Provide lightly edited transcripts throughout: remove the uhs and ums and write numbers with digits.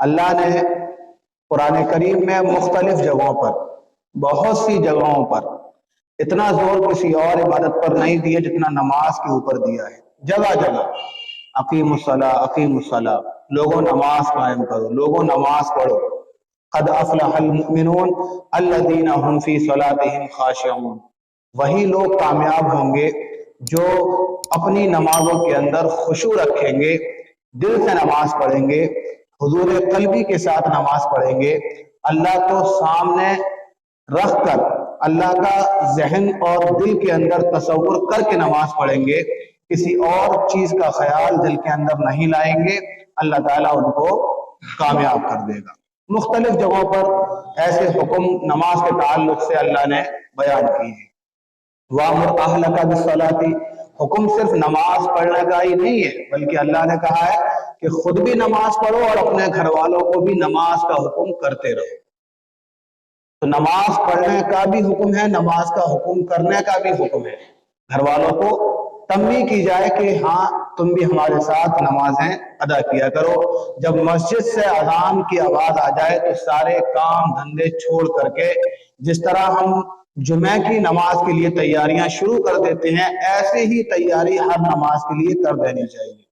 اللہ نے قرآن کریم میں مختلف جگہوں پر، بہت سی جگہوں پر اتنا زور کسی اور عبادت پر نہیں دیا جتنا نماز کے اوپر دیا ہے۔ جگہ جگہ اقیم الصلاۃ اقیم الصلاۃ، لوگوں نماز قائم کرو، لوگوں نماز پڑھو۔ قد افلح المؤمنون الذین هم فی صلاتهم خاشعون، وہی لوگ کامیاب ہوں گے جو اپنی نمازوں کے اندر خشوع رکھیں گے، دل سے نماز پڑھیں گے، حضور قلبی کے ساتھ نماز پڑھیں گے، اللہ کو سامنے رکھ کر، اللہ کا ذہن اور دل کے اندر تصور کر کے نماز پڑھیں گے، کسی اور چیز کا خیال دل کے اندر نہیں لائیں گے، اللہ تعالیٰ ان کو کامیاب کر دے گا۔ مختلف جگہوں پر ایسے حکم نماز کے تعلق سے اللہ نے بیان کیے ہیں۔ وَأْمُرْ أَهْلَكَ بِالصَّلَاةِ، حکم صرف نماز پڑھنے کا ہی نہیں ہے، بلکہ اللہ نے کہا ہے کہ خود بھی نماز پڑھو اور اپنے گھر والوں کو بھی نماز کا حکم کرتے رہو۔ تو نماز پڑھنے کا بھی حکم ہے، نماز کا حکم کرنے کا بھی حکم ہے۔ گھر والوں کو تنبیہ کی جائے کہ ہاں تم بھی ہمارے ساتھ نمازیں ادا کیا کرو۔ جب مسجد سے اذان کی آواز آ جائے تو سارے کام دھندے چھوڑ کر کے، جس طرح ہم جمعہ کی نماز کے لیے تیاریاں شروع کر دیتے ہیں، ایسے ہی تیاری ہر نماز کے لیے کر دینی چاہیے۔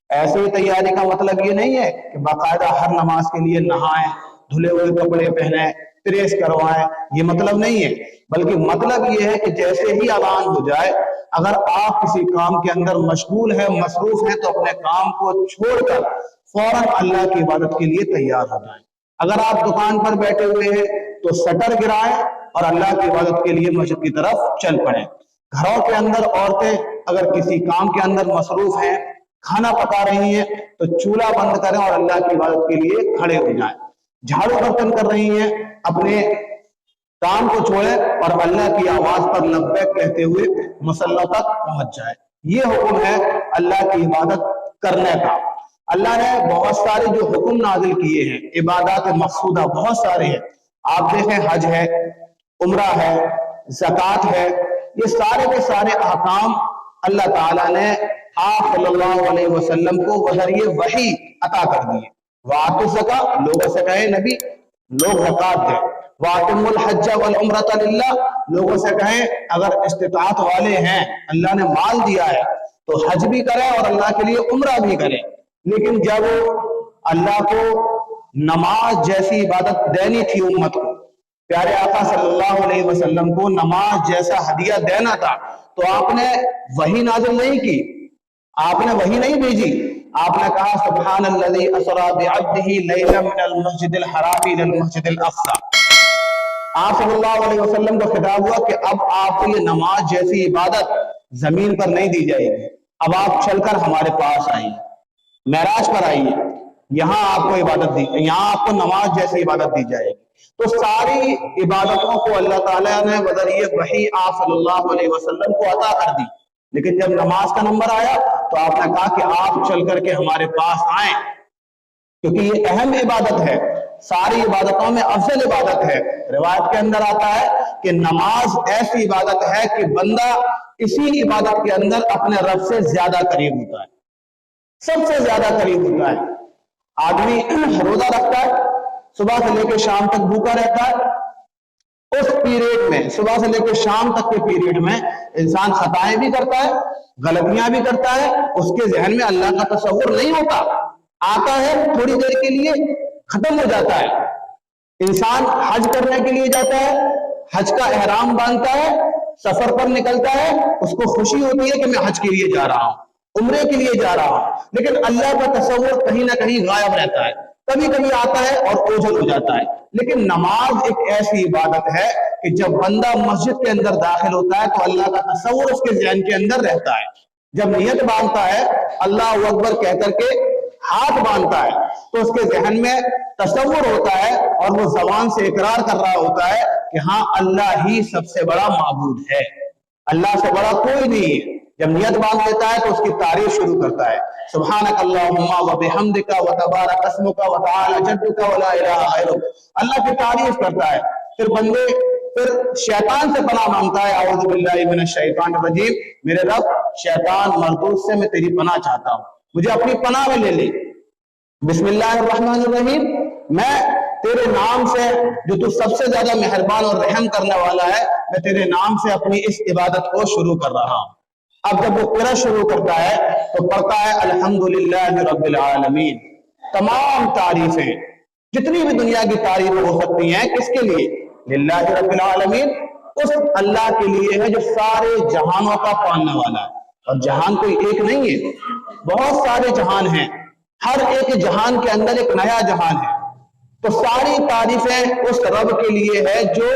ایسے ہی تیاری کا مطلب یہ نہیں ہے کہ باقاعدہ ہر نماز کے لیے نہائیں، دھلے ہوئے کپڑے پہنیں، پریس کروائیں، یہ مطلب نہیں ہے، بلکہ مطلب یہ ہے کہ جیسے ہی اذان ہو جائے، اگر آپ کسی کام کے اندر مشغول ہیں، مصروف ہیں، تو اپنے کام کو چھوڑ کر فوراً اللہ کی عبادت کے لیے تیار ہو جائیں۔ اگر آپ دکان پر بیٹھے ہوئے ہیں تو شٹر گرائیں اور اللہ کی عبادت کے لیے مسجد کی طرف چل پڑیں۔ گھروں کے اندر عورتیں اگر کسی کام کے اندر مصروف ہیں، کھانا پکا رہی ہیں، تو چولہا بند کریں اور اللہ کی عبادت کے لیے کھڑے ہو جائیں۔ جھاڑو برتن کر رہی ہیں، اپنے کام کو چھوڑے اور اللہ کی آواز پر لبیک کہتے ہوئے مصلی تک پہنچ جائے۔ یہ حکم ہے اللہ کی عبادت کرنے کا۔ اللہ نے بہت سارے جو حکم نازل کیے ہیں، عبادات مقصودہ بہت سارے ہیں۔ آپ دیکھیں، حج ہے، عمرہ ہے، زکوٰۃ ہے، یہ سارے کے سارے احکام اللہ تعالیٰ نے آپ صلی اللہ علیہ وسلم کو بذریعہ وحی عطا کر دیے۔ وَآتُوا الزَّکاۃ، لوگوں سے کہیں نبی لوگ زکوٰۃ دیں۔ وَأَتِمُّوا الْحَجَّ وَالْعُمْرَةَ لِلَّهِ، لوگوں سے کہیں اگر استطاعت والے ہیں، اللہ نے مال دیا ہے تو حج بھی کریں اور اللہ کے لیے عمرہ بھی کریں۔ لیکن جب اللہ کو نماز جیسی عبادت دینی تھی امت کو، پیارے آقا صلی اللہ علیہ وسلم کو نماز جیسا ہدیہ دینا تھا، تو آپ نے وحی نازل نہیں کی، آپ نے وحی نہیں بھیجی، آپ نے کہا سبحان الذی اسری بعبدہ لیلا من المسجد الحرام الى المسجد الاقصی۔ آپ صلی اللہ علیہ وسلم کو خطاب ہوا کہ اب آپ کو یہ نماز جیسی عبادت زمین پر نہیں دی جائے گی، اب آپ چل کر ہمارے پاس آئیے، معراج پر آئیے، یہاں آپ کو عبادت دی، یہاں آپ کو نماز جیسی عبادت دی جائے گی۔ تو ساری عبادتوں کو اللہ تعالیٰ نے بذریعہ وحی آپ صلی اللہ علیہ وسلم کو عطا کر دی، لیکن جب نماز کا نمبر آیا تو آپ نے کہا کہ آپ چل کر کے ہمارے پاس آئیں، کیونکہ یہ اہم عبادت ہے، ساری عبادتوں میں افضل عبادت ہے۔ روایت کے اندر آتا ہے کہ نماز ایسی عبادت ہے کہ بندہ اسی عبادت کے اندر اپنے رب سے زیادہ قریب ہوتا ہے، سب سے زیادہ قریب ہوتا ہے۔ آدمی روزہ رکھتا ہے، صبح سے لے کے شام تک بھوکا رہتا ہے، اس پیریڈ میں، صبح سے لے کے شام تک کے پیریڈ میں انسان خطائیں بھی کرتا ہے، غلطیاں بھی کرتا ہے، اس کے ذہن میں اللہ کا تصور نہیں ہوتا، آتا ہے تھوڑی دیر کے لیے ختم ہو جاتا ہے۔ انسان حج کرنے کے لیے جاتا ہے، حج کا احرام باندھتا ہے، سفر پر نکلتا ہے، اس کو خوشی ہوتی ہے کہ میں حج کے لیے جا رہا ہوں، عمرے کے لیے جا رہا ہوں، لیکن اللہ کا تصور کہیں نہ کہیں غائب رہتا ہے، کبھی کبھی آتا ہے اور اوجھل ہو جاتا ہے۔ لیکن نماز ایک ایسی عبادت ہے کہ جب بندہ مسجد کے اندر داخل ہوتا ہے تو اللہ کا تصور اس کے ذہن کے اندر رہتا ہے۔ جب نیت باندھتا ہے، اللہ اکبر کہہ کر کے ہاتھ باندھتا ہے، تو اس کے ذہن میں تصور ہوتا ہے اور وہ زبان سے اقرار کر رہا ہوتا ہے کہ ہاں اللہ ہی سب سے بڑا معبود ہے، اللہ سے بڑا کوئی نہیں ہے۔ جب نیت باندھ لیتا ہے تو اس کی تعریف شروع کرتا ہے، سبحانک اللہم و بحمدک و تبارک اسمک و تعالی جدک و لا الہ غیرک، اللہ کی تعریف کرتا ہے۔ پھر شیطان سے پناہ مانگتا ہے، اعوذ باللہ من الشیطان الرجیم، میرے رب شیطان مردود سے میں تیری پناہ چاہتا ہوں، مجھے اپنی پناہ میں لے لے۔ بسم اللہ الرحمن الرحیم، میں تیرے نام سے جو تو سب سے زیادہ مہربان اور رحم کرنے والا ہے، میں تیرے نام سے اپنی اس عبادت کو شروع کر رہا ہوں۔ اب جب وہ قرأ شروع کرتا ہے تو پڑھتا ہے الحمدللہ رب العالمین، تمام تعریفیں جتنی بھی دنیا کی تعریفیں ہو سکتی ہیں کس کے لیے؟ للہ رب العالمین، اس اللہ کے لیے ہے جو سارے جہانوں کا پالنے والا ہے۔ اور جہان کوئی ایک نہیں ہے، بہت سارے جہان ہیں، ہر ایک جہان کے اندر ایک نیا جہان ہے۔ تو ساری تعریفیں اس رب کے لیے ہے جو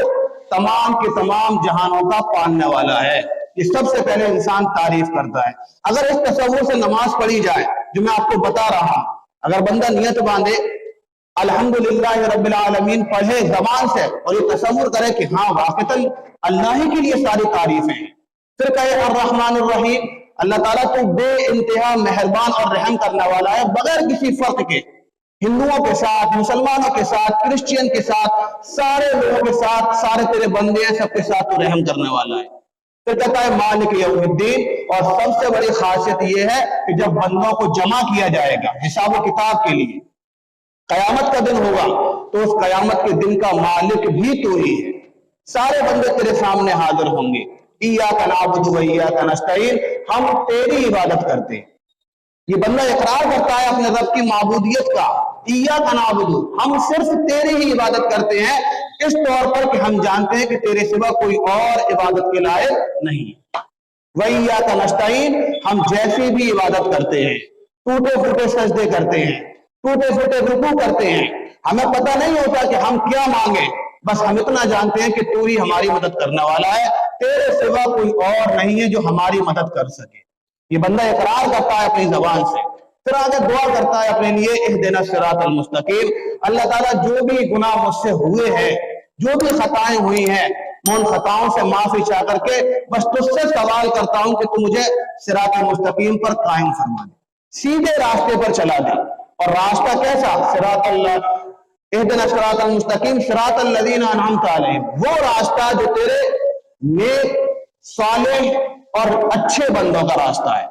تمام کے تمام جہانوں کا پالنے والا ہے۔ یہ سب سے پہلے انسان تعریف کرتا ہے۔ اگر اس تصور سے نماز پڑھی جائے جو میں آپ کو بتا رہا ہوں، اگر بندہ نیت باندھے الحمدللہ رب العالمین پڑھے زبان سے اور یہ تصور کرے کہ ہاں واقعتاً اللہ ہی کے لیے ساری تعریفیں ہیں، پھر کہے الرحمن الرحیم، اللہ تعالیٰ تو بے انتہا مہربان اور رحم کرنے والا ہے بغیر کسی فرق کے، ہندوؤں کے ساتھ، مسلمانوں کے ساتھ، کرسچین کے ساتھ، سارے لوگوں کے ساتھ، سارے تیرے بندے ہیں، سب کے ساتھ تو رحم کرنے والا ہے۔ پھر کہتا ہے مالک یوم الدین، اور سب سے بڑی خاصیت یہ ہے کہ جب بندوں کو جمع کیا جائے گا حساب و کتاب کے لیے، قیامت کا دن ہوگا، تو اس قیامت کے دن کا مالک بھی تو ہی ہے۔ سارے بندے تیرے سامنے حاضر ہوں گے، ایاک نعبد و ایاک نستعین، ہم تیری عبادت کرتے ہیں۔ یہ بندہ اقرار کرتا ہے اپنے رب کی معبودیت کا، ایاک نعبد، ہم صرف تیری ہی عبادت کرتے ہیں، اس طور پر کہ ہم جانتے ہیں کہ تیرے سوا کوئی اور عبادت کے لائق نہیں۔ وَإِيَّاكَ نَسْتَعِينُ، ہم جیسی بھی عبادت کرتے ہیں، ٹوٹے پھوٹے سجدے کرتے ہیں، ٹوٹے پھوٹے رکوع کرتے ہیں، ہمیں پتہ نہیں ہوتا کہ ہم کیا مانگیں، بس ہم اتنا جانتے ہیں کہ تو ہی ہماری مدد کرنے والا ہے، تیرے سوا کوئی اور نہیں ہے جو ہماری مدد کر سکے۔ یہ بندہ اقرار کرتا ہے اپنی زبان سے، پھر آگے دعا کرتا ہے اپنے لیے اہدنا الصراط المستقیم، اللہ تعالیٰ جو بھی گناہ مجھ سے ہوئے ہیں، جو بھی خطائیں ہوئی ہیں، میں ان خطاؤں سے معافی چاہ کر کے بس تجھ سے سوال کرتا ہوں کہ تو مجھے صراط مستقیم پر قائم فرما دے، سیدھے راستے پر چلا دے۔ اور راستہ کیسا؟ صراط اللہ، اہدنا الصراط المستقیم صراط الذین انعمت علیہم، وہ راستہ جو تیرے نیک، صالح اور اچھے بندوں کا راستہ ہے،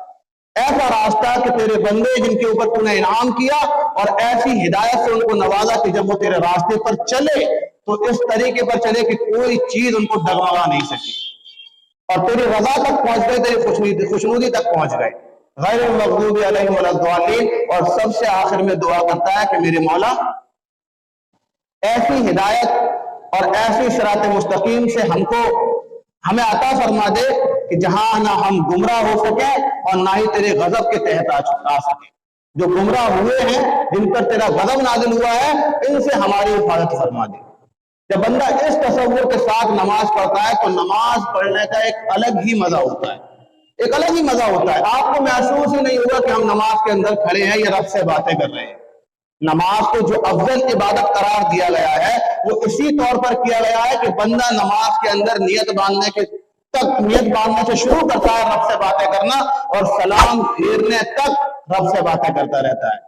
ایسا راستہ کہ تیرے بندے جن کے اوپر تو نے انعام کیا اور ایسی ہدایت سے ان کو نوازا کہ جب وہ تیرے راستے پر چلے تو اس طریقے پر چلے کہ کوئی چیز ان کو ڈگمگا نہیں سکی، اور تیری رضا تک پہنچ گئے، تیری خوشنودی تک پہنچ گئے، غیر المغضوب علیہم ولا الضالین۔ اور سب سے آخر میں دعا کرتا ہے کہ میرے مولا ایسی ہدایت اور ایسی صراط مستقیم سے ہمیں عطا فرما دے کہ جہاں نہ ہم گمراہ ہو سکے اور نہ ہی تیرے غضب کے تحت آ سکے۔ جو گمراہ ہوئے ہیں، جن پر تیرا غضب نازل ہوا ہے، ان سے ہماری حفاظت فرما دے۔ جب بندہ اس تصور کے ساتھ نماز پڑھتا ہے تو نماز پڑھنے کا ایک الگ ہی مزہ ہوتا ہے، ایک الگ ہی مزہ ہوتا ہے۔ آپ کو محسوس ہی نہیں ہوگا کہ ہم نماز کے اندر کھڑے ہیں یا رب سے باتیں کر رہے ہیں۔ نماز کو جو افضل عبادت قرار دیا گیا ہے وہ اسی طور پر کیا گیا ہے کہ بندہ نماز کے اندر نیت باندھنے سے شروع کرتا ہے رب سے باتیں کرنا، اور سلام پھیرنے تک رب سے باتیں کرتا رہتا ہے۔